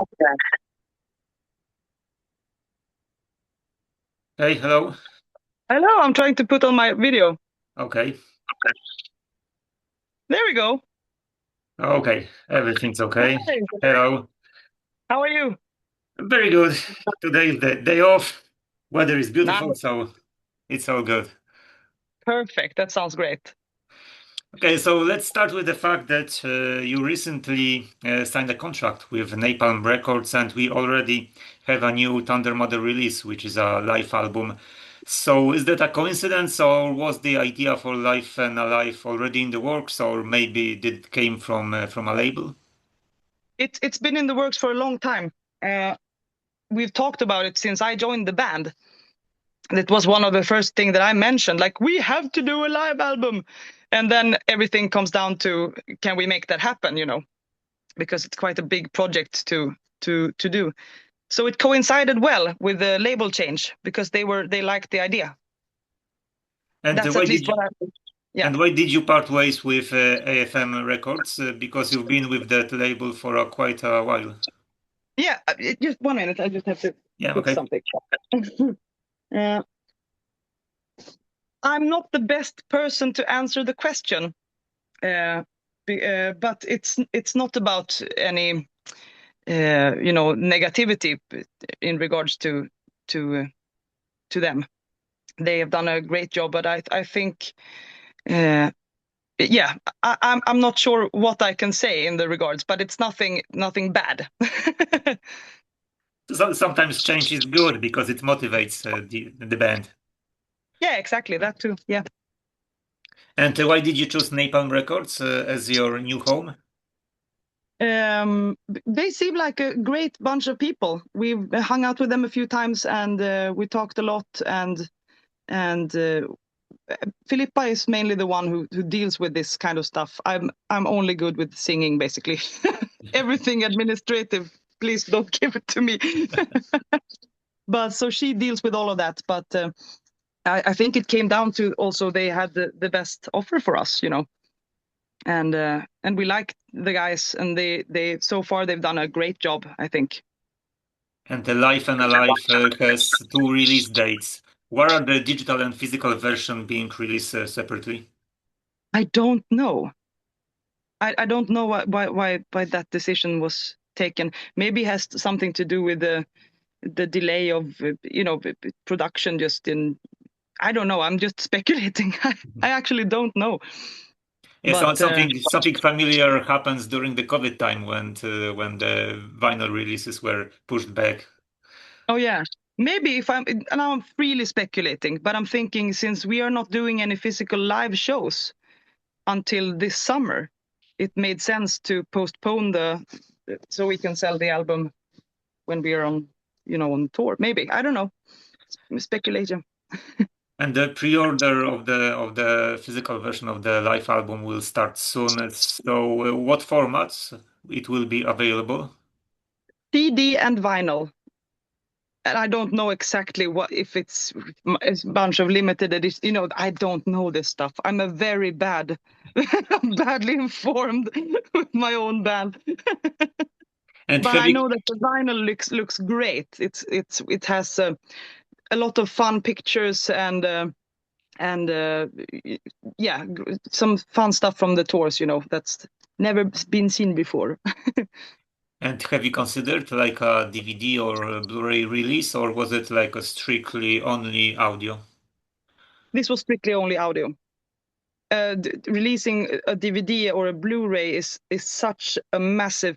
Okay. Hey, hello. Hello, I'm trying to put on my video. Okay. There we go. Okay. Everything's okay. Hi. Hello. How are you? Very good. Today is the day off. Weather is beautiful, Nice. so it's all good. Perfect. That sounds great. Okay, so let's start with the fact that you recently signed a contract with Napalm Records, and we already have a new THUNDERMOTHER release, which is a live album. So is that a coincidence, or was the idea for Life and Alive already in the works, or maybe it came from a label? It's been in the works for a long time. Uh, we've talked about it since I joined the band. And it was one of the first thing that I mentioned, like we have to do a live album. And then everything comes down to can we make that happen, because it's quite a big project to do. So it coincided well with the label change because they liked the idea. And That's why at did least you? what I yeah. And why did you part ways with AFM Records? Because you've been with that label for quite a while. Yeah, just 1 minute. I just have to Yeah, fix okay. something. uh, I'm not the best person to answer the question, uh, but it's not about any negativity in regards to uh, to them. They have done a great job, but I think uh, yeah, I'm not sure what I can say in the regards, but it's nothing bad. So sometimes change is good because it motivates the band. Yeah, exactly that too. Yeah. And why did you choose Napalm Records as your new home? They seem like a great bunch of people. We've hung out with them a few times and we talked a lot. And Filippa is mainly the one who deals with this kind of stuff. I'm only good with singing, basically. Everything administrative, please don't give it to me. But so she deals with all of that. But I think it came down to also they had the best offer for us, and we like the guys, and they so far they've done a great job, I think. And the Life and Alive has two release dates. What are the digital and physical version being released separately? I don't know. I don't know why that decision was taken. Maybe it has something to do with the delay of production. Just in I don't know. I'm just speculating. I actually don't know. Yeah, But so something familiar happens during the COVID time when the vinyl releases were pushed back. oh yeah, maybe if I'm now I'm freely speculating, but I'm thinking since we are not doing any physical live shows until this summer, it made sense to postpone the so we can sell the album when we are on tour. Maybe I don't know. Speculation. And the pre-order of the physical version of the live album will start soon. So, what formats it will be available? CD and vinyl. And I don't know exactly what if it's a bunch of limited edition. I don't know this stuff. I'm a very badly informed with my own band. And But have I you know that the vinyl looks great. It has a lot of fun pictures and yeah, some fun stuff from the tours. That's never been seen before. and have you considered like a DVD or a Blu-ray release, or was it like a strictly only audio? This was strictly only audio. Releasing a DVD or a Blu-ray is such a massive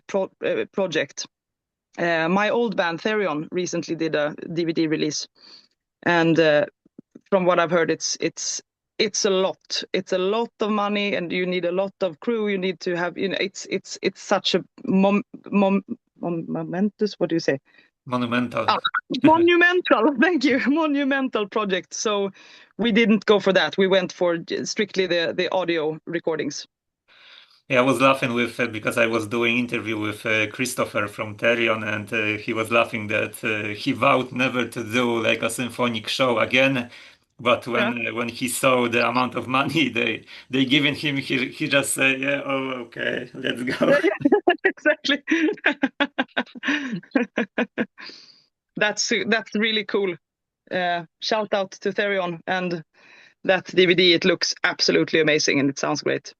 project. My old band Therion recently did a DVD release, and from what I've heard, it's a lot. It's a lot of money, and you need a lot of crew. You need to have, it's such a momentous. What do you say? Monumental. Ah, monumental. Thank you, monumental project. So we didn't go for that. We went for strictly the audio recordings. Yeah, I was laughing with because I was doing interview with Christopher from Therion, and he was laughing that he vowed never to do like a symphonic show again. But Yeah. when he saw the amount of money they given him, he just said, "Yeah, oh, okay, let's go." Yeah, exactly. That's really cool. Shout out to Therion and that DVD. It looks absolutely amazing and it sounds great.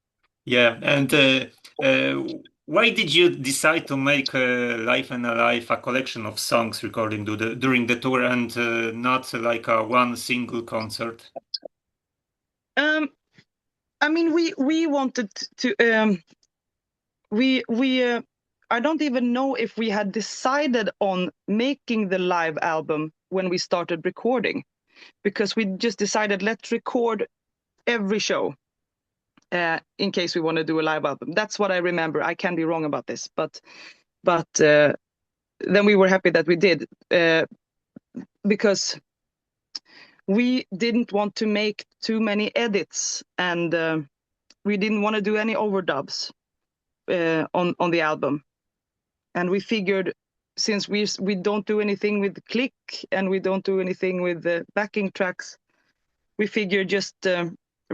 Yeah, and why did you decide to make Life and Alive a collection of songs recording during the tour and not like a one single concert? I mean, we wanted to. I don't even know if we had decided on making the live album when we started recording, because we just decided let's record every show in case we want to do a live album. That's what I remember. I can be wrong about this, but then we were happy that we did because we didn't want to make too many edits and we didn't want to do any overdubs on the album. And we figured, since we don't do anything with click and we don't do anything with the backing tracks, we figured just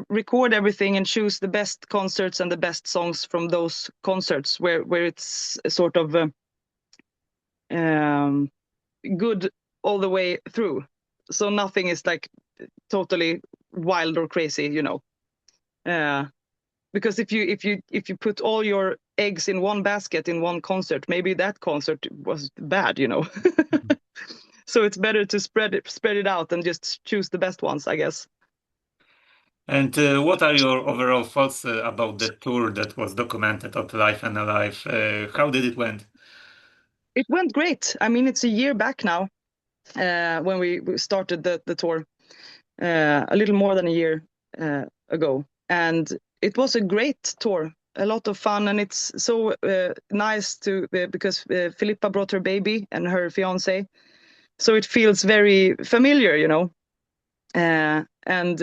record everything and choose the best concerts and the best songs from those concerts where it's sort of good all the way through. So nothing is like totally wild or crazy, you know. Because if you put all your eggs in one basket in one concert, maybe that concert was bad, you know. So it's better to spread it out and just choose the best ones, I guess. And what are your overall thoughts about the tour that was documented of Life and Alive? How did it went? It went great. I mean, it's a year back now when we started the tour, a little more than a year ago. And it was a great tour, a lot of fun. And it's so nice because Filippa brought her baby and her fiance. So it feels very familiar, you know. And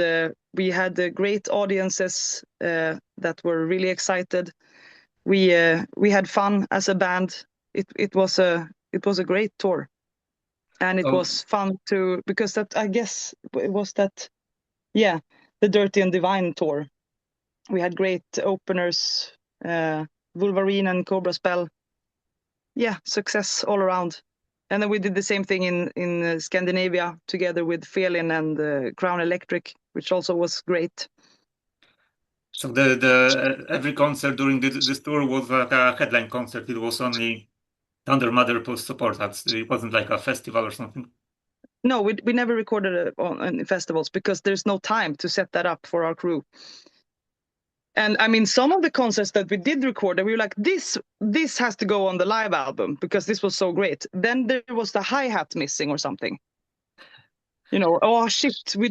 we had great audiences that were really excited. We had fun as a band. It was a great tour, and it was fun because that, I guess it was that, yeah, the Dirty and Divine tour. We had great openers, Wolverine and Cobra Spell. Yeah, success all around. And then we did the same thing in Scandinavia together with Felin and Crown Electric, which also was great. So the every concert during this tour was like a headline concert. It was only THUNDERMOTHER plus support acts. It wasn't like a festival or something. No, we never recorded it on festivals because there's no time to set that up for our crew. And I mean, some of the concerts that we did record, we were like, this has to go on the live album because this was so great. Then there was the hi-hat missing or something. You know, oh shit, we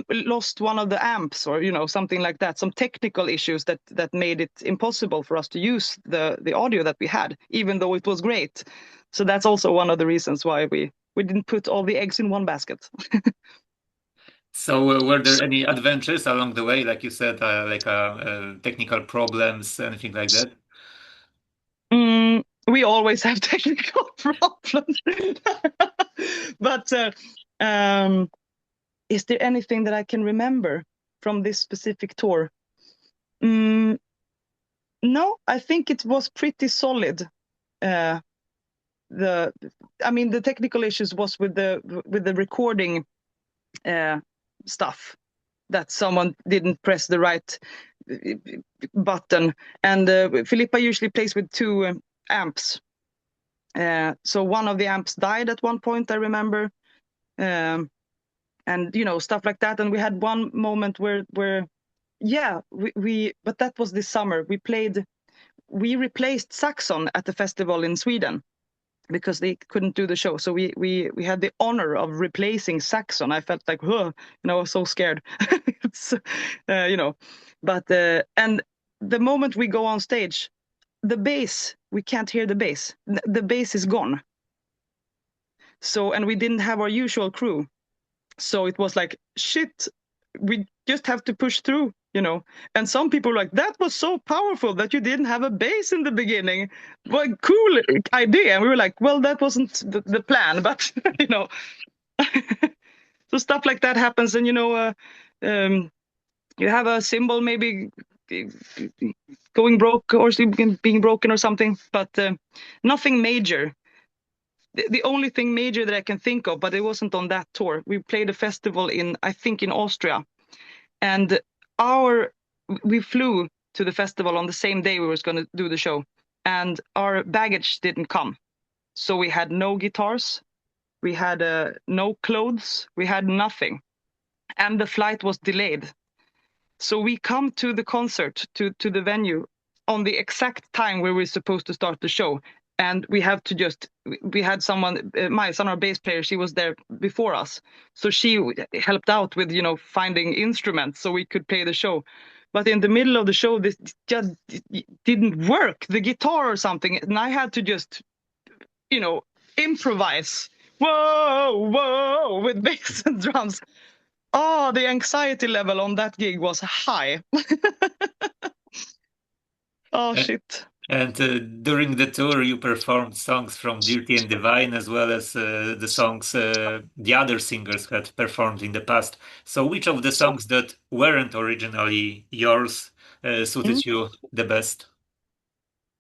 lost one of the amps, or you know, something like that. Some technical issues that made it impossible for us to use the audio that we had, even though it was great. So that's also one of the reasons why we didn't put all the eggs in one basket. So were there any adventures along the way, like you said, technical problems, anything like that? We always have technical problems. But is there anything that I can remember from this specific tour? No, I think it was pretty solid. The technical issues was with the recording stuff, that someone didn't press the right button, and Filippa usually plays with two amps. So one of the amps died at one point, I remember, and you know, stuff like that. And we had one moment where but that was this summer. We replaced Saxon at the festival in Sweden because they couldn't do the show. So we had the honor of replacing Saxon. I felt like, you know, I was so scared. You know, but and the moment we go on stage, the bass, we can't hear the bass. The bass is gone. So, and we didn't have our usual crew. So it was like, shit, we just have to push through, you know. And some people were like, that was so powerful that you didn't have a bass in the beginning. Well, cool idea. And we were like, well, that wasn't the plan, but you know. So stuff like that happens. And you know, you have a cymbal maybe going broke or being broken or something, but nothing major. The only thing major that I can think of, but it wasn't on that tour. We played a festival I think in Austria, and we flew to the festival on the same day we were going to do the show, and our baggage didn't come. So we had no guitars, we had no clothes, we had nothing. And the flight was delayed. So we come to the concert, to the venue, on the exact time where we're supposed to start the show. And we had someone, my son, our bass player, she was there before us. So she helped out with, finding instruments so we could play the show. But in the middle of the show, this just didn't work, the guitar or something. And I had to just, improvise. Whoa, whoa, with bass and drums. Oh, the anxiety level on that gig was high. Oh, shit. And during the tour, you performed songs from Dirty and Divine, as well as the songs the other singers had performed in the past. So which of the songs that weren't originally yours suited you the best?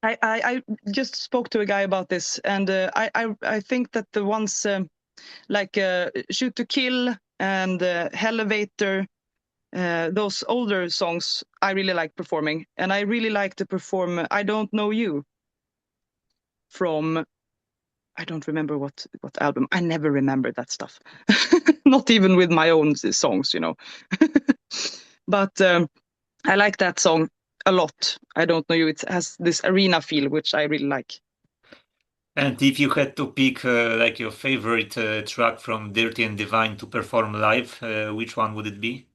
I just spoke to a guy about this, and I think that the ones like Shoot to Kill and Elevator, those older songs I really like performing, and I really like to perform I Don't Know You from, I don't remember what album. I never remember that stuff. Not even with my own songs, But I like that song a lot. I Don't Know You. It has this arena feel, which I really like. And if you had to pick like your favorite track from Dirty and Divine to perform live, which one would it be?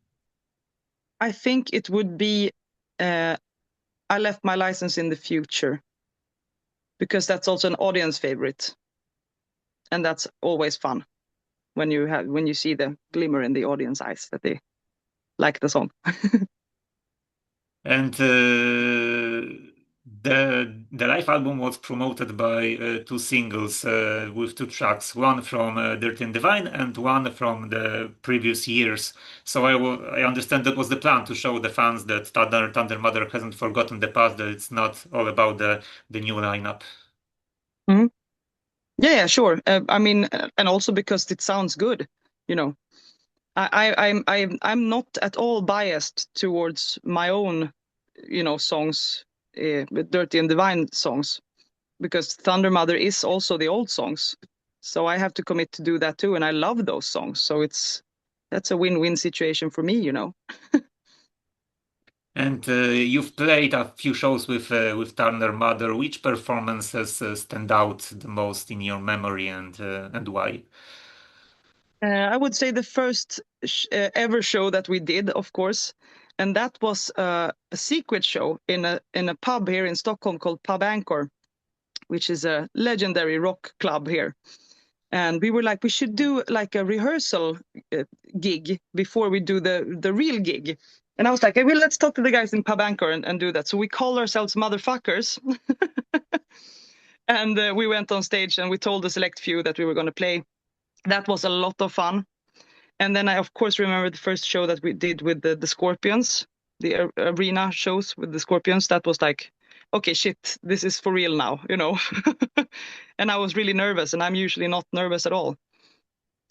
I think it would be I Left My License in the Future, because that's also an audience favorite. And that's always fun when you see the glimmer in the audience eyes that they like the song. And the live album was promoted by two singles with two tracks, one from Dirty and Divine and one from the previous years. So I understand that was the plan, to show the fans that Thundermother hasn't forgotten the past, that it's not all about the new lineup. Mm-hmm. Yeah, sure. I mean, and also because it sounds good, I'm not at all biased towards my own, songs, with Dirty and Divine songs, because Thundermother is also the old songs. So I have to commit to do that too, and I love those songs. So that's a win-win situation for me, And you've played a few shows with Thundermother. Which performances stand out the most in your memory, and why? I would say the first ever show that we did, of course, and that was a secret show in a pub here in Stockholm called Pub Anchor, which is a legendary rock club here. And we were like, we should do like a rehearsal gig before we do the real gig. And I was like, hey, well, let's talk to the guys in Pub Anchor and do that. So we called ourselves Motherfuckers. And we went on stage and we told the select few that we were going to play. That was a lot of fun. And then I, of course, remember the first show that we did with the Scorpions, the arena shows with the Scorpions. That was like, okay, shit, this is for real now, And I was really nervous, and I'm usually not nervous at all.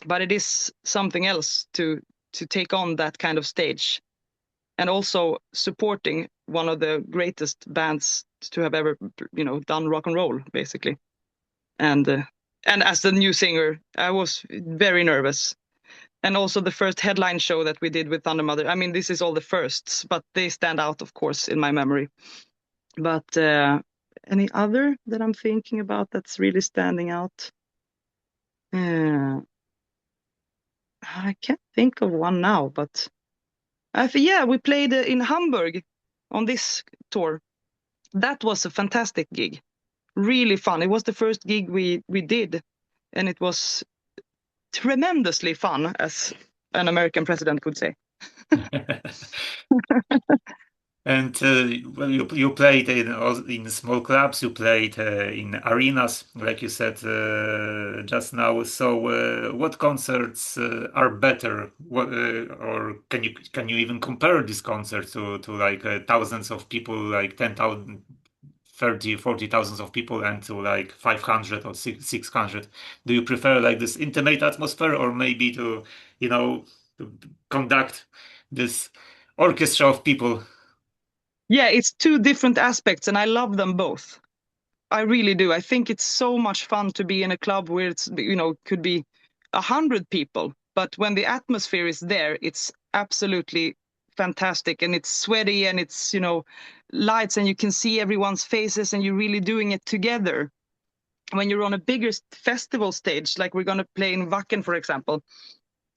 But it is something else to take on that kind of stage. And also supporting one of the greatest bands to have ever, done rock and roll, basically. And as the new singer, I was very nervous. And also the first headline show that we did with Thundermother. I mean, this is all the firsts, but they stand out, of course, in my memory. But any other that I'm thinking about that's really standing out? I can't think of one now, but we played in Hamburg on this tour. That was a fantastic gig. Really fun. It was the first gig we did, and it was tremendously fun, as an American president would say. And well, you played in small clubs, you played in arenas, like you said just now. So, what concerts are better? Or can you even compare these concerts to like thousands of people, like 10,000, 30, 40,000 of people, and to like 500 or 600? Do you prefer like this intimate atmosphere, or maybe to conduct this orchestra of people? Yeah, it's two different aspects, and I love them both. I really do. I think it's so much fun to be in a club where it's, could be 100 people, but when the atmosphere is there, it's absolutely fantastic, and it's sweaty, and it's, lights, and you can see everyone's faces, and you're really doing it together. When you're on a bigger festival stage, like we're going to play in Wacken, for example,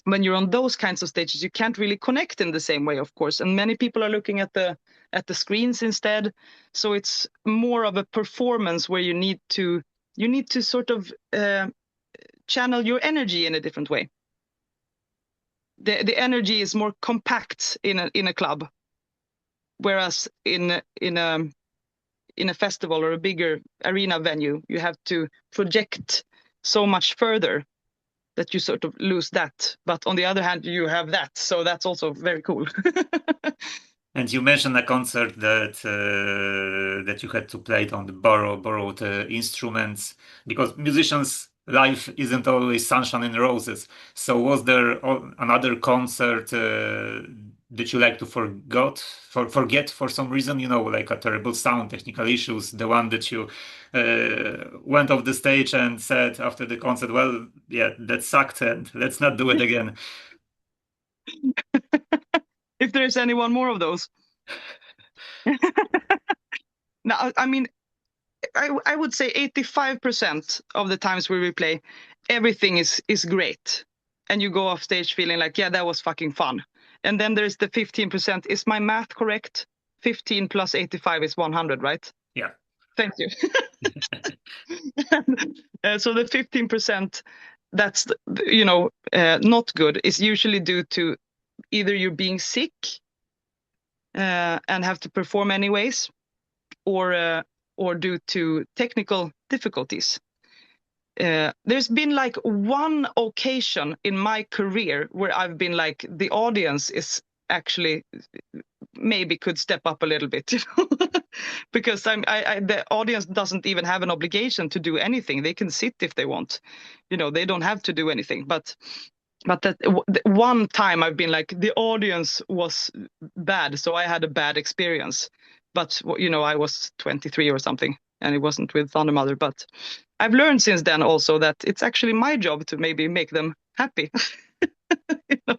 when you're on those kinds of stages, you can't really connect in the same way, of course, and many people are looking at the screens instead. So it's more of a performance where you need to sort of channel your energy in a different way. The energy is more compact in a club, whereas in a festival or a bigger arena venue, you have to project so much further that you sort of lose that. But on the other hand, you have that, so that's also very cool. And you mentioned a concert that you had to play it on the borrowed instruments, because musicians' life isn't always sunshine and roses. So was there another concert that you like to forget for some reason? Like a terrible sound, technical issues, the one that you went off the stage and said after the concert, "Well, yeah, that sucked, and let's not do it again." If there's any one more of those. Now, I mean, I would say 85% of the times we replay, everything is great. And you go off stage feeling like, yeah, that was fucking fun. And then there's the 15%. Is my math correct? 15 plus 85 is 100, right? Yeah. Thank you. So the 15% that's, not good is usually due to either you being sick and have to perform anyways, or due to technical difficulties. There's been like one occasion in my career where I've been like, the audience is actually maybe could step up a little bit, because the audience doesn't even have an obligation to do anything. They can sit if they want, they don't have to do anything. But that one time I've been like, the audience was bad, so I had a bad experience. But I was 23 or something, and it wasn't with Thundermother. But I've learned since then also that it's actually my job to maybe make them happy. You know?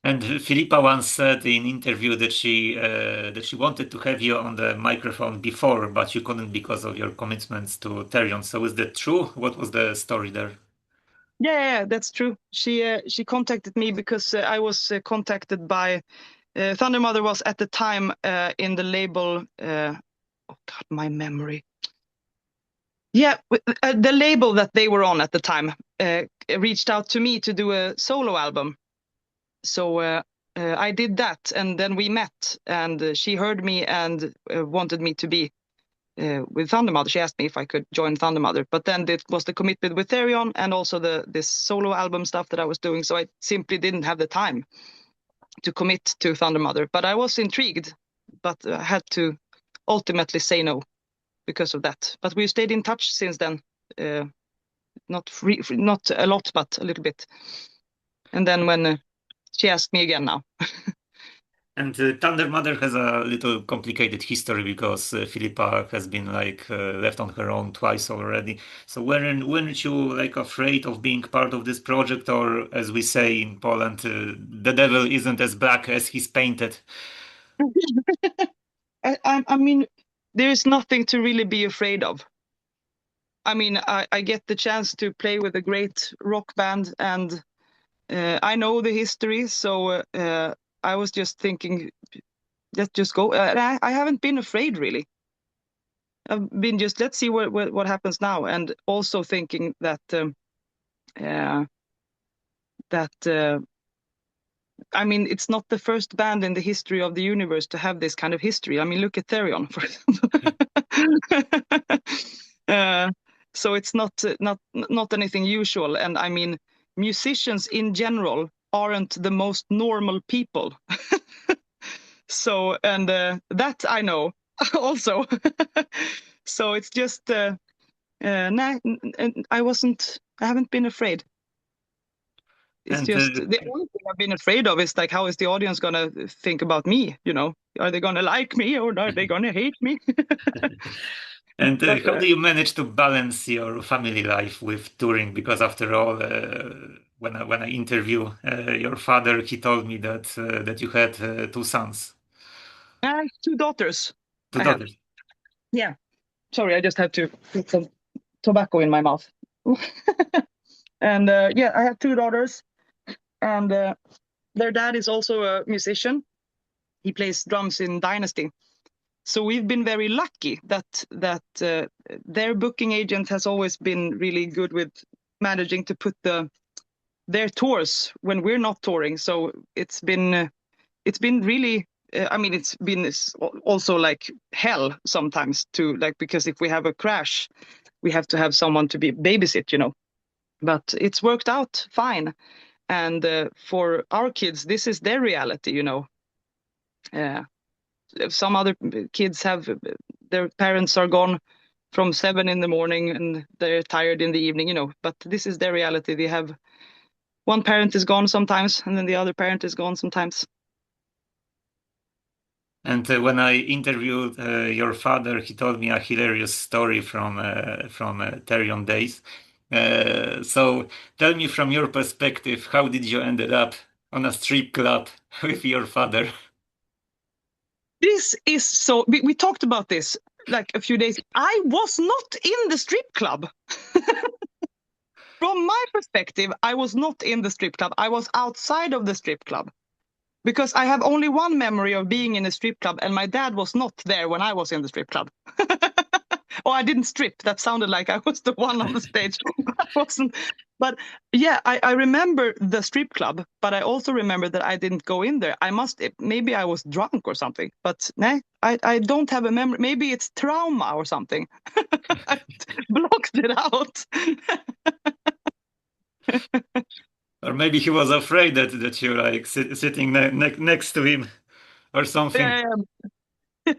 And Filippa once said in interview that she wanted to have you on the microphone before, but you couldn't because of your commitments to Therion. So is that true? What was the story there? Yeah, that's true. She contacted me because I was contacted by Thundermother was at the time in the label. Oh God, my memory. Yeah, the label that they were on at the time reached out to me to do a solo album. So I did that, and then we met, and she heard me and wanted me to be with Thundermother. She asked me if I could join Thundermother, but then it was the commitment with Therion and also this solo album stuff that I was doing. So I simply didn't have the time to commit to Thundermother. But I was intrigued, but I had to ultimately say no because of that. But we stayed in touch since then. Not a lot, but a little bit. And then when she asked me again now. And Thundermother has a little complicated history because Filippa has been like left on her own twice already. So weren't you like afraid of being part of this project, or as we say in Poland, the devil isn't as black as he's painted? I mean, there's nothing to really be afraid of. I mean, I get the chance to play with a great rock band, and I know the history, so I was just thinking, let's just go. I haven't been afraid really. I've been just let's see what happens now, and also thinking that uh, that I mean, it's not the first band in the history of the universe to have this kind of history. I mean, look at Therion, for example. So it's not anything usual. And I mean, musicians in general aren't the most normal people. So, and that I know also. So it's just, nah, I haven't been afraid. It's And just the only thing I've been afraid of is like, how is the audience gonna think about me? You know, are they gonna like me or are they gonna hate me? and But how do you manage to balance your family life with touring? Because after all, when I interview your father, he told me that you had two sons, two daughters two I have. daughters. Yeah. Sorry, I just had to put some tobacco in my mouth. And yeah, I have two daughters, and their dad is also a musician. He plays drums in Dynasty. So we've been very lucky that their booking agent has always been really good with managing to put their tours when we're not touring. So it's been really. I mean, it's been also like hell sometimes to like, because if we have a crash, we have to have someone to be babysit, you know. But it's worked out fine. And for our kids, this is their reality, you know. Some other kids have their parents are gone from 7 in the morning and they're tired in the evening, you know, but this is their reality. They have one parent is gone sometimes and then the other parent is gone sometimes. And when I interviewed your father, he told me a hilarious story from Therion days. So tell me from your perspective, how did you ended up on a strip club with your father? This is so, we talked about this like a few days. I was not in the strip club. From my perspective, I was not in the strip club. I was outside of the strip club because I have only one memory of being in a strip club, and my dad was not there when I was in the strip club. Oh, I didn't strip. That sounded like I was the one on the stage. I wasn't. But yeah, I remember the strip club, but I also remember that I didn't go in there. Maybe I was drunk or something, but nah, I don't have a memory. Maybe it's trauma or something. I blocked it out. Or maybe he was afraid that you're like sitting next to him or something. Yeah,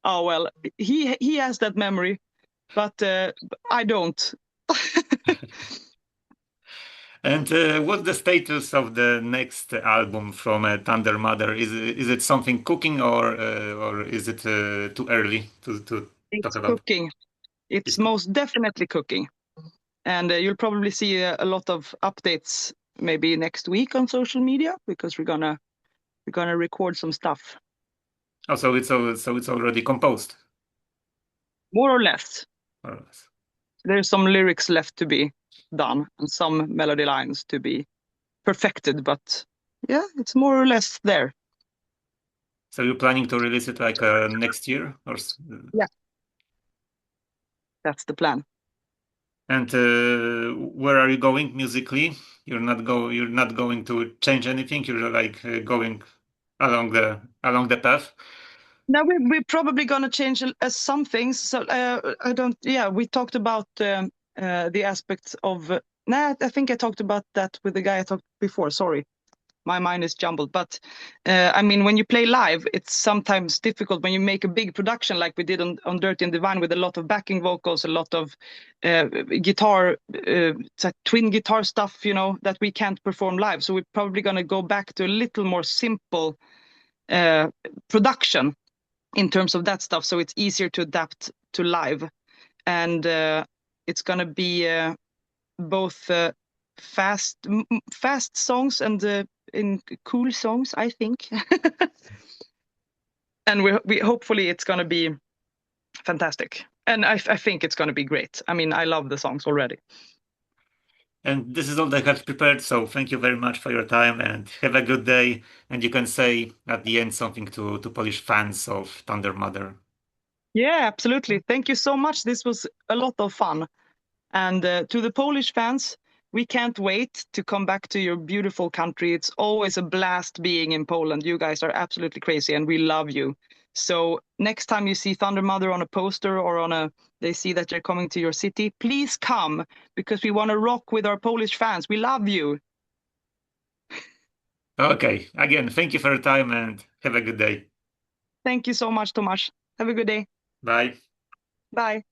oh well, he has that memory, but I don't. And what's the status of the next album from THUNDERMOTHER? Is it something cooking or is it too early to talk It's about? cooking. It's It's cook- most definitely cooking. And you'll probably see a lot of updates maybe next week on social media because we're gonna record some stuff. Oh, so it's already composed, More or less. more or less. There's some lyrics left to be done and some melody lines to be perfected, but yeah, it's more or less there. So you're planning to release it like next year Yeah, that's the plan. and where are you going musically? You're not going to change anything. You're like going along the path. Now we're probably gonna change some things. So I don't. Yeah, we talked about the aspects of. Nah, I think I talked about that with the guy I talked before. Sorry, my mind is jumbled. But I mean, when you play live, it's sometimes difficult when you make a big production like we did on Dirty and Divine with a lot of backing vocals, a lot of guitar, it's like twin guitar stuff, you know, that we can't perform live. So we're probably gonna go back to a little more simple production in terms of that stuff, so it's easier to adapt to live. And it's going to be both fast songs and in cool songs, I think. And we hopefully it's going to be fantastic, and I think it's going to be great. I mean, I love the songs already. And this is all I have prepared. So thank you very much for your time and have a good day. And you can say at the end something to Polish fans of THUNDERMOTHER. Yeah, absolutely. Thank you so much. This was a lot of fun. And to the Polish fans, we can't wait to come back to your beautiful country. It's always a blast being in Poland. You guys are absolutely crazy and we love you. So next time you see THUNDERMOTHER on a poster or they see that you're coming to your city, please come because we want to rock with our Polish fans. We love you. Okay. Again, thank you for your time and have a good day. Thank you so much, Tomasz. Have a good day. Bye. Bye.